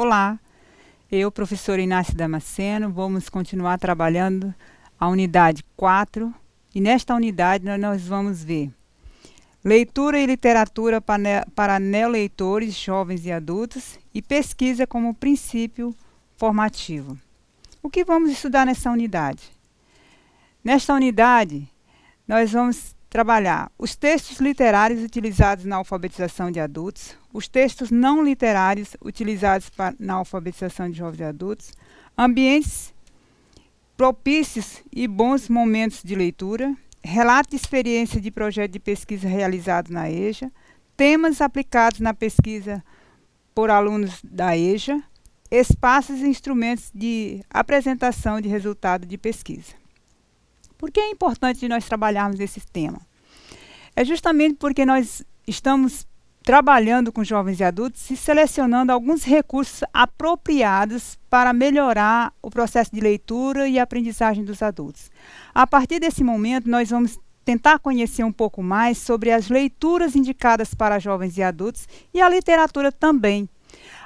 Olá, eu, professora Inácia Damasceno, vamos continuar trabalhando a unidade 4 e nesta unidade nós vamos ver leitura e literatura para neoleitores, jovens e adultos e pesquisa como princípio formativo. O que vamos estudar nessa unidade? Nesta unidade, nós vamos trabalhar os textos literários utilizados na alfabetização de adultos, os textos não literários utilizados na alfabetização de jovens e adultos, ambientes propícios e bons momentos de leitura, relato de experiência de projeto de pesquisa realizado na EJA, temas aplicados na pesquisa por alunos da EJA, espaços e instrumentos de apresentação de resultado de pesquisa. Por que é importante nós trabalharmos esse tema? É justamente porque nós estamos trabalhando com jovens e adultos e selecionando alguns recursos apropriados para melhorar o processo de leitura e aprendizagem dos adultos. A partir desse momento, nós vamos tentar conhecer um pouco mais sobre as leituras indicadas para jovens e adultos e a literatura também.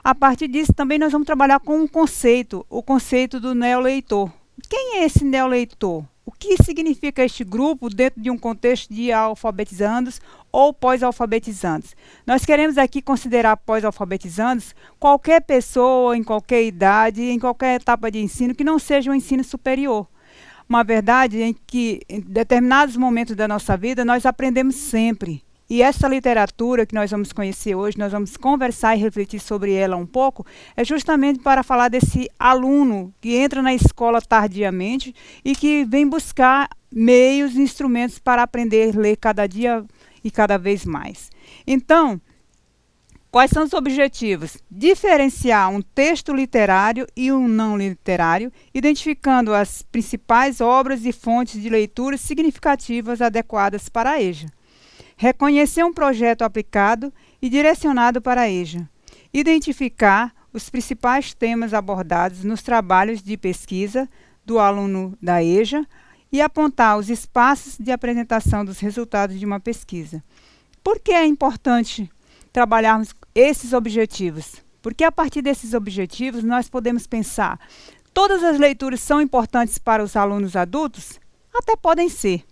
A partir disso, também nós vamos trabalhar com um conceito, o conceito do neoleitor. Quem é esse neoleitor? O que significa este grupo dentro de um contexto de alfabetizandos ou pós-alfabetizandos? Nós queremos aqui considerar pós-alfabetizandos qualquer pessoa, em qualquer idade, em qualquer etapa de ensino, que não seja um ensino superior. Uma verdade em que, em determinados momentos da nossa vida, nós aprendemos sempre. E essa literatura que nós vamos conhecer hoje, nós vamos conversar e refletir sobre ela um pouco, é justamente para falar desse aluno que entra na escola tardiamente e que vem buscar meios e instrumentos para aprender a ler cada dia e cada vez mais. Então, quais são os objetivos? Diferenciar um texto literário e um não literário, identificando as principais obras e fontes de leitura significativas adequadas para a EJA. Reconhecer um projeto aplicado e direcionado para a EJA. Identificar os principais temas abordados nos trabalhos de pesquisa do aluno da EJA e apontar os espaços de apresentação dos resultados de uma pesquisa. Por que é importante trabalharmos esses objetivos? Porque a partir desses objetivos nós podemos pensar, todas as leituras são importantes para os alunos adultos? Até podem ser.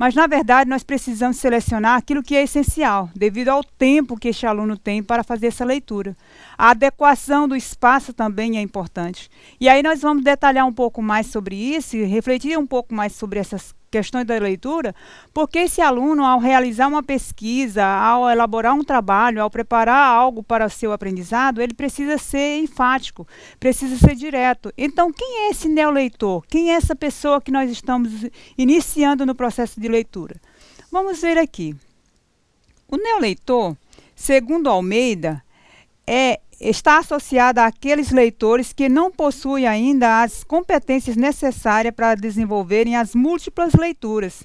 Mas, na verdade, nós precisamos selecionar aquilo que é essencial, devido ao tempo que este aluno tem para fazer essa leitura. A adequação do espaço também é importante. E aí nós vamos detalhar um pouco mais sobre isso e refletir um pouco mais sobre essas questões da leitura, porque esse aluno, ao realizar uma pesquisa, ao elaborar um trabalho, ao preparar algo para o seu aprendizado, ele precisa ser enfático, precisa ser direto. Então, quem é esse neoleitor? Quem é essa pessoa que nós estamos iniciando no processo de leitura? Vamos ver aqui. O neoleitor, segundo Almeida, está associado àqueles leitores que não possuem ainda as competências necessárias para desenvolverem as múltiplas leituras.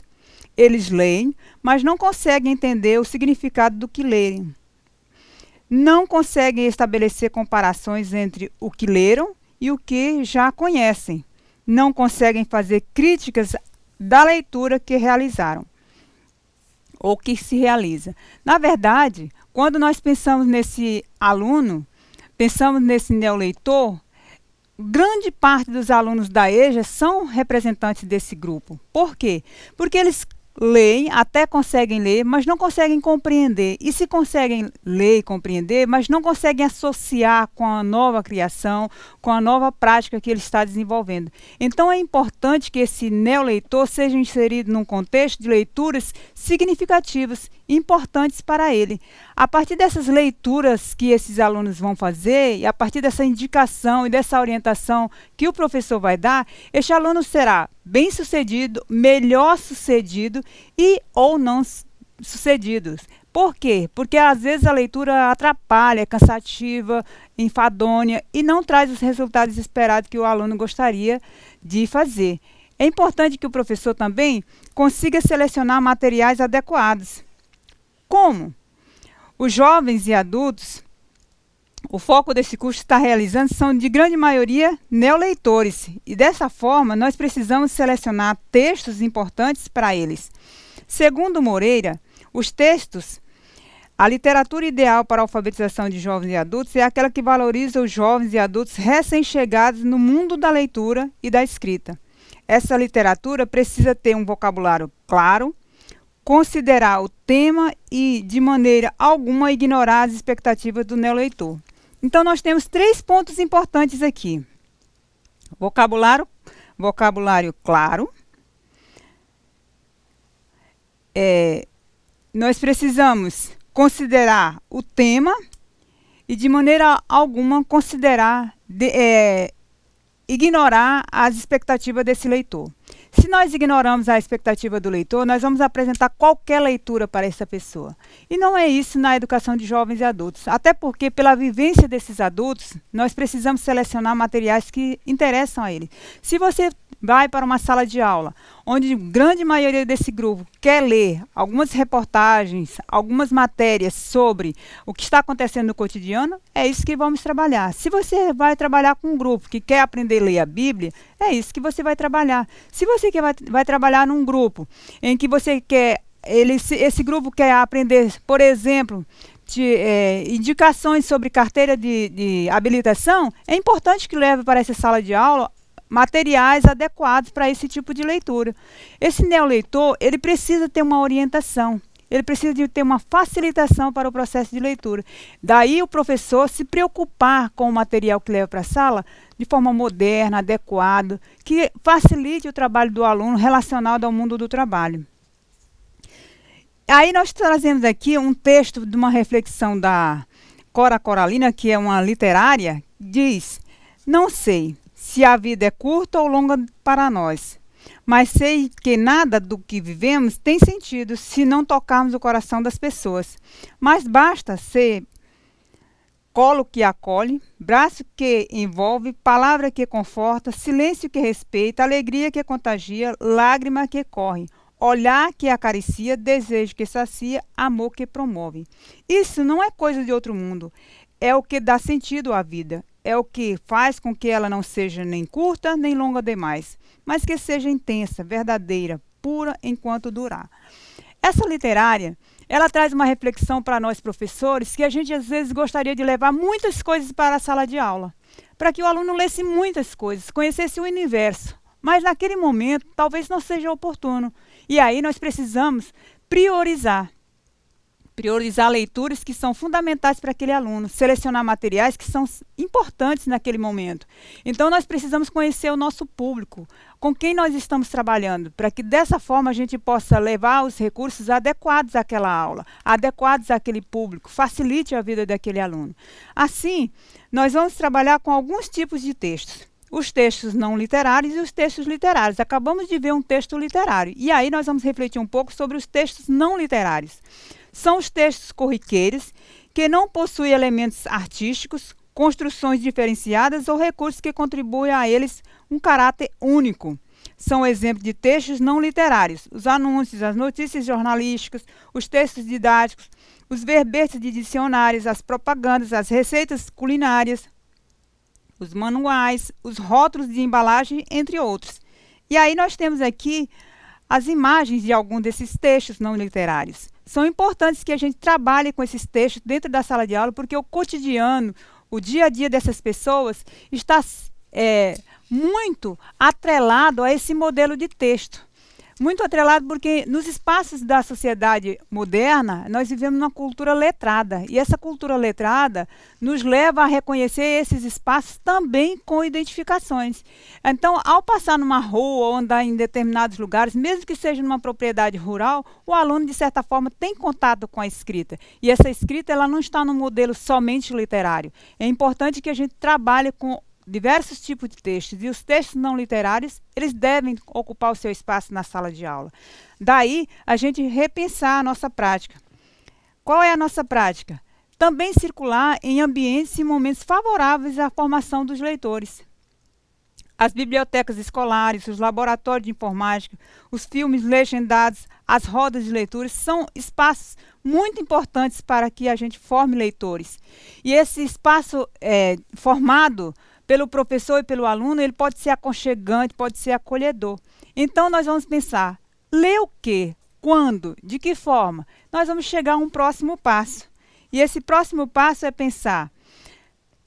Eles leem, mas não conseguem entender o significado do que leem. Não conseguem estabelecer comparações entre o que leram e o que já conhecem. Não conseguem fazer críticas da leitura que realizaram ou que se realiza. Na verdade, quando nós pensamos nesse aluno, pensamos nesse neoleitor, grande parte dos alunos da EJA são representantes desse grupo. Por quê? Porque eles leem, até conseguem ler, mas não conseguem compreender. E se conseguem ler e compreender, mas não conseguem associar com a nova criação, com a nova prática que ele está desenvolvendo. Então é importante que esse neoleitor seja inserido num contexto de leituras significativas, importantes para ele. A partir dessas leituras que esses alunos vão fazer, e a partir dessa indicação e dessa orientação que o professor vai dar, este aluno será bem-sucedido, melhor sucedido e ou não sucedido. Por quê? Porque às vezes a leitura atrapalha, é cansativa, enfadonha e não traz os resultados esperados que o aluno gostaria de fazer. É importante que o professor também consiga selecionar materiais adequados. Como? Os jovens e adultos, o foco desse curso está realizando são de grande maioria neoleitores e dessa forma nós precisamos selecionar textos importantes para eles. Segundo Moreira, os textos A literatura ideal para a alfabetização de jovens e adultos é aquela que valoriza os jovens e adultos recém-chegados no mundo da leitura e da escrita. Essa literatura precisa ter um vocabulário claro, considerar o tema e, de maneira alguma, ignorar as expectativas do neoleitor. Então, nós temos 3 pontos importantes aqui. Vocabulário claro. Nós precisamos considerar o tema e, de maneira alguma, ignorar as expectativas desse leitor. Se nós ignoramos a expectativa do leitor, nós vamos apresentar qualquer leitura para essa pessoa. E não é isso na educação de jovens e adultos. Até porque, pela vivência desses adultos, nós precisamos selecionar materiais que interessam a eles. Se você vai para uma sala de aula, onde a grande maioria desse grupo quer ler algumas reportagens, algumas matérias sobre o que está acontecendo no cotidiano, é isso que vamos trabalhar. Se você vai trabalhar com um grupo que quer aprender a ler a Bíblia, é isso que você vai trabalhar. Se você vai trabalhar num grupo em que você quer, esse grupo quer aprender, por exemplo, indicações sobre carteira de habilitação, é importante que leve para essa sala de aula materiais adequados para esse tipo de leitura. Esse neoleitor, ele precisa ter uma orientação, ele precisa de ter uma facilitação para o processo de leitura. Daí o professor se preocupar com o material que leva para a sala de forma moderna, adequada, que facilite o trabalho do aluno relacionado ao mundo do trabalho. Aí nós trazemos aqui um texto de uma reflexão da Cora Coralina, que é uma literária, diz: "Não sei se a vida é curta ou longa para nós, mas sei que nada do que vivemos tem sentido se não tocarmos o coração das pessoas. Mas basta ser colo que acolhe, braço que envolve, palavra que conforta, silêncio que respeita, alegria que contagia, lágrima que corre, olhar que acaricia, desejo que sacia, amor que promove. Isso não é coisa de outro mundo, é o que dá sentido à vida. É o que faz com que ela não seja nem curta nem longa demais, mas que seja intensa, verdadeira, pura enquanto durar." Essa literária, ela traz uma reflexão para nós professores que a gente às vezes gostaria de levar muitas coisas para a sala de aula, para que o aluno lesse muitas coisas, conhecesse o universo, mas naquele momento talvez não seja oportuno. E aí nós precisamos priorizar leituras que são fundamentais para aquele aluno, selecionar materiais que são importantes naquele momento. Então, nós precisamos conhecer o nosso público, com quem nós estamos trabalhando, para que dessa forma a gente possa levar os recursos adequados àquela aula, adequados àquele público, facilite a vida daquele aluno. Assim, nós vamos trabalhar com alguns tipos de textos. Os textos não literários e os textos literários. Acabamos de ver um texto literário. E aí nós vamos refletir um pouco sobre os textos não literários. São os textos corriqueiros, que não possuem elementos artísticos, construções diferenciadas ou recursos que contribuem a eles um caráter único. São exemplos de textos não literários: os anúncios, as notícias jornalísticas, os textos didáticos, os verbetes de dicionários, as propagandas, as receitas culinárias, os manuais, os rótulos de embalagem, entre outros. E aí nós temos aqui as imagens de algum desses textos não literários. São importantes que a gente trabalhe com esses textos dentro da sala de aula, porque o cotidiano, o dia a dia dessas pessoas está muito atrelado a esse modelo de texto. Muito atrelado porque nos espaços da sociedade moderna, nós vivemos numa cultura letrada. E essa cultura letrada nos leva a reconhecer esses espaços também com identificações. Então, ao passar numa rua ou andar em determinados lugares, mesmo que seja numa propriedade rural, o aluno, de certa forma, tem contato com a escrita. E essa escrita, ela não está no modelo somente literário. É importante que a gente trabalhe com diversos tipos de textos, e os textos não literários, eles devem ocupar o seu espaço na sala de aula. Daí, a gente repensar a nossa prática. Qual é a nossa prática? Também circular em ambientes e momentos favoráveis à formação dos leitores. As bibliotecas escolares, os laboratórios de informática, os filmes legendados, as rodas de leitura são espaços muito importantes para que a gente forme leitores. E esse espaço formado pelo professor e pelo aluno, ele pode ser aconchegante, pode ser acolhedor. Então, nós vamos pensar: ler o quê? Quando? De que forma? Nós vamos chegar a um próximo passo. E esse próximo passo é pensar,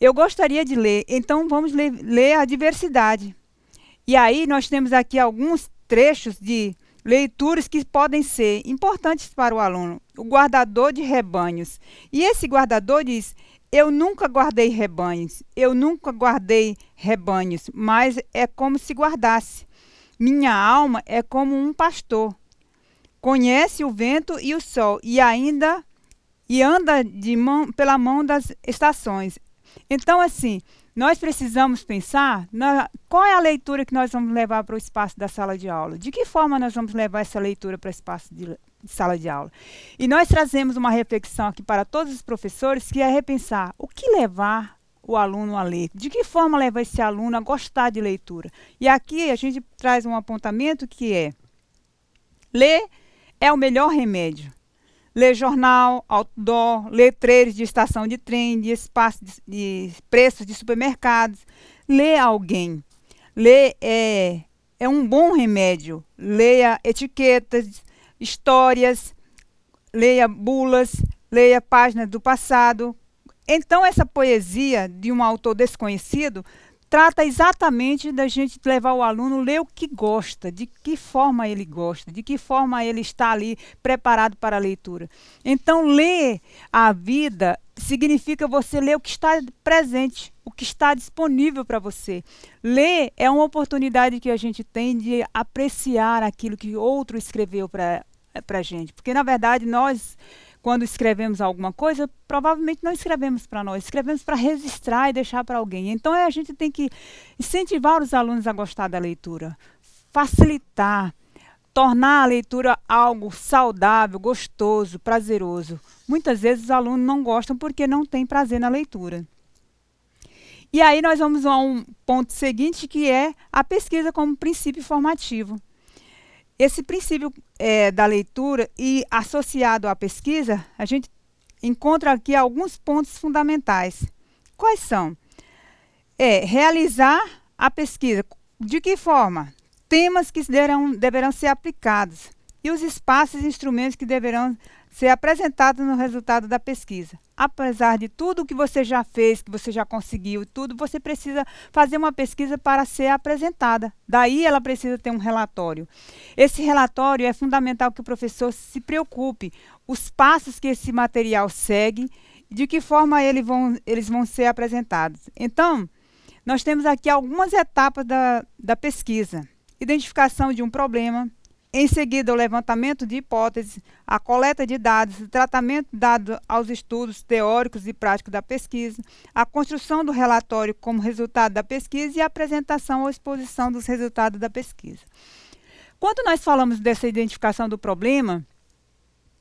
eu gostaria de ler, então vamos ler a diversidade. E aí nós temos aqui alguns trechos de leituras que podem ser importantes para o aluno. O guardador de rebanhos. E esse guardador diz, eu nunca guardei rebanhos, mas é como se guardasse. Minha alma é como um pastor. Conhece o vento e o sol e anda pela mão das estações. Então, assim, nós precisamos pensar qual é a leitura que nós vamos levar para o espaço da sala de aula. De que forma nós vamos levar essa leitura para o espaço de sala de aula? E nós trazemos uma reflexão aqui para todos os professores, que é repensar o que levar o aluno a ler. De que forma levar esse aluno a gostar de leitura? E aqui a gente traz um apontamento que é: ler é o melhor remédio. Ler jornal, outdoor, letreiros de estação de trem, de espaço de preços de supermercados. Ler alguém. Ler é um bom remédio. Leia etiquetas, histórias, leia bulas, leia páginas do passado. Então, essa poesia de um autor desconhecido trata exatamente da gente levar o aluno a ler o que gosta, de que forma ele gosta, de que forma ele está ali preparado para a leitura. Então, ler a vida significa você ler o que está presente, o que está disponível para você. Ler é uma oportunidade que a gente tem de apreciar aquilo que outro escreveu para a gente. Porque, na verdade, nós, quando escrevemos alguma coisa, provavelmente não escrevemos para nós, escrevemos para registrar e deixar para alguém. Então, a gente tem que incentivar os alunos a gostar da leitura, facilitar, tornar a leitura algo saudável, gostoso, prazeroso. Muitas vezes os alunos não gostam porque não têm prazer na leitura. E aí nós vamos a um ponto seguinte, que é a pesquisa como princípio formativo. Esse princípio da leitura e associado à pesquisa, a gente encontra aqui alguns pontos fundamentais. Quais são? Realizar a pesquisa. De que forma? Temas que deverão ser aplicados e os espaços e instrumentos que deverão ser apresentados no resultado da pesquisa. Apesar de tudo que você já fez, que você já conseguiu, tudo, você precisa fazer uma pesquisa para ser apresentada. Daí ela precisa ter um relatório. Esse relatório é fundamental que o professor se preocupe, os passos que esse material segue, de que forma eles vão ser apresentados. Então, nós temos aqui algumas etapas da pesquisa. Identificação de um problema, em seguida o levantamento de hipóteses, a coleta de dados, o tratamento dado aos estudos teóricos e práticos da pesquisa, a construção do relatório como resultado da pesquisa e a apresentação ou exposição dos resultados da pesquisa. Quando nós falamos dessa identificação do problema,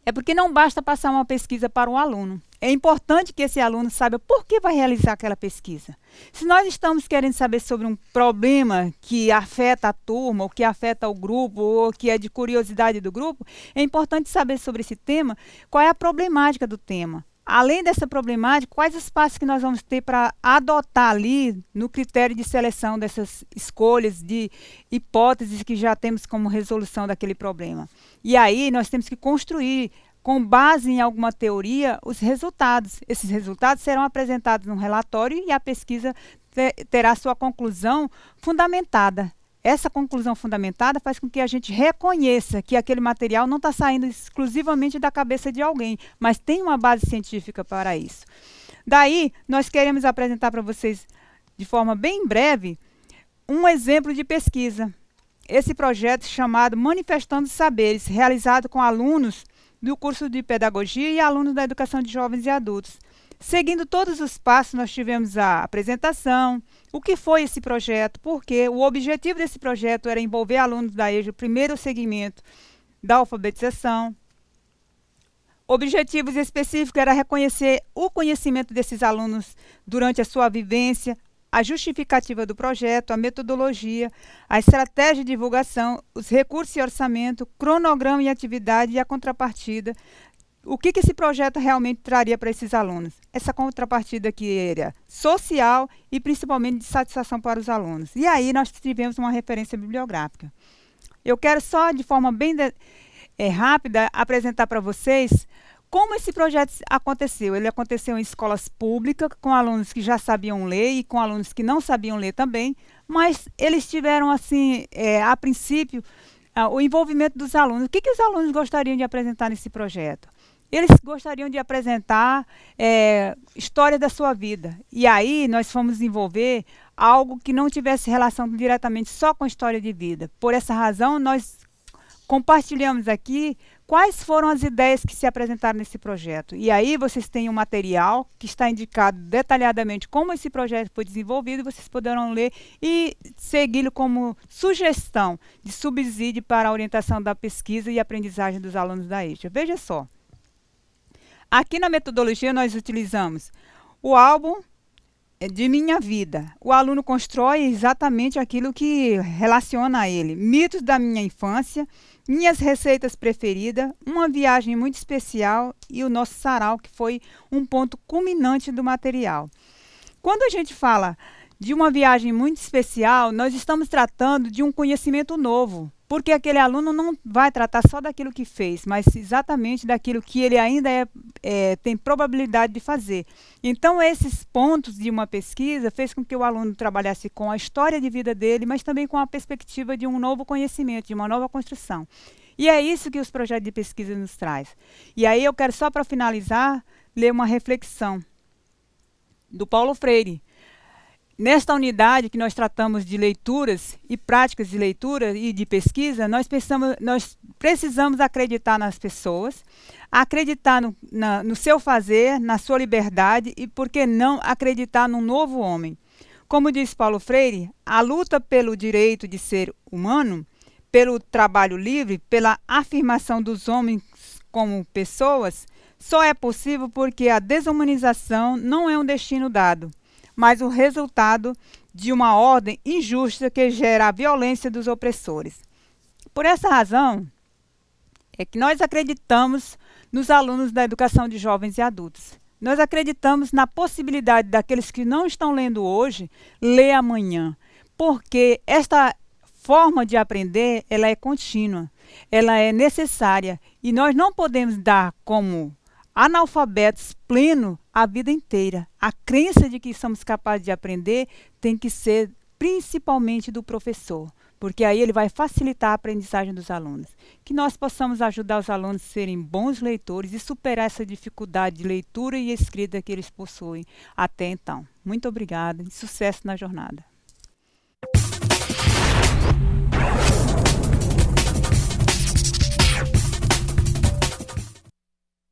é porque não basta passar uma pesquisa para o aluno. É importante que esse aluno saiba por que vai realizar aquela pesquisa. Se nós estamos querendo saber sobre um problema que afeta a turma, ou que afeta o grupo, ou que é de curiosidade do grupo, é importante saber sobre esse tema, qual é a problemática do tema. Além dessa problemática, quais os passos que nós vamos ter para adotar ali no critério de seleção dessas escolhas de hipóteses que já temos como resolução daquele problema. E aí nós temos que construir, com base em alguma teoria, os resultados. Esses resultados serão apresentados num relatório e a pesquisa terá sua conclusão fundamentada. Essa conclusão fundamentada faz com que a gente reconheça que aquele material não está saindo exclusivamente da cabeça de alguém, mas tem uma base científica para isso. Daí, nós queremos apresentar para vocês, de forma bem breve, um exemplo de pesquisa. Esse projeto chamado Manifestando Saberes, realizado com alunos do curso de Pedagogia e alunos da Educação de Jovens e Adultos. Seguindo todos os passos, nós tivemos a apresentação, o que foi esse projeto, porque o objetivo desse projeto era envolver alunos da EJA, primeiro segmento da alfabetização. Objetivos específicos era reconhecer o conhecimento desses alunos durante a sua vivência, a justificativa do projeto, a metodologia, a estratégia de divulgação, os recursos e orçamento, cronograma e atividade e a contrapartida. O que esse projeto realmente traria para esses alunos? Essa contrapartida que era social e principalmente de satisfação para os alunos. E aí nós tivemos uma referência bibliográfica. Eu quero só, de forma bem rápida, apresentar para vocês como esse projeto aconteceu. Ele aconteceu em escolas públicas, com alunos que já sabiam ler e com alunos que não sabiam ler também, mas eles tiveram, assim, a princípio, o envolvimento dos alunos. O que os alunos gostariam de apresentar nesse projeto? Eles gostariam de apresentar história da sua vida. E aí nós fomos desenvolver algo que não tivesse relação diretamente só com a história de vida. Por essa razão, nós compartilhamos aqui quais foram as ideias que se apresentaram nesse projeto. E aí vocês têm um material que está indicado detalhadamente como esse projeto foi desenvolvido, e vocês poderão ler e segui-lo como sugestão de subsídio para a orientação da pesquisa e aprendizagem dos alunos da EJA. Veja só. Aqui na metodologia nós utilizamos o álbum de minha vida. O aluno constrói exatamente aquilo que relaciona a ele. Mitos da minha infância, minhas receitas preferidas, uma viagem muito especial e o nosso sarau, que foi um ponto culminante do material. Quando a gente fala de uma viagem muito especial, nós estamos tratando de um conhecimento novo, porque aquele aluno não vai tratar só daquilo que fez, mas exatamente daquilo que ele ainda tem probabilidade de fazer. Então, esses pontos de uma pesquisa fez com que o aluno trabalhasse com a história de vida dele, mas também com a perspectiva de um novo conhecimento, de uma nova construção. E é isso que os projetos de pesquisa nos traz. E aí eu quero, só para finalizar, ler uma reflexão do Paulo Freire. Nesta unidade que nós tratamos de leituras e práticas de leitura e de pesquisa, nós precisamos acreditar nas pessoas, acreditar no seu fazer, na sua liberdade e, por que não, acreditar num novo homem. Como diz Paulo Freire, a luta pelo direito de ser humano, pelo trabalho livre, pela afirmação dos homens como pessoas, só é possível porque a desumanização não é um destino dado, mas o resultado de uma ordem injusta que gera a violência dos opressores. Por essa razão, é que nós acreditamos nos alunos da educação de jovens e adultos. Nós acreditamos na possibilidade daqueles que não estão lendo hoje, ler amanhã, porque esta forma de aprender, ela é contínua, ela é necessária, e nós não podemos dar como analfabetos pleno a vida inteira. A crença de que somos capazes de aprender tem que ser principalmente do professor, porque aí ele vai facilitar a aprendizagem dos alunos. Que nós possamos ajudar os alunos a serem bons leitores e superar essa dificuldade de leitura e escrita que eles possuem até então. Muito obrigada e sucesso na jornada.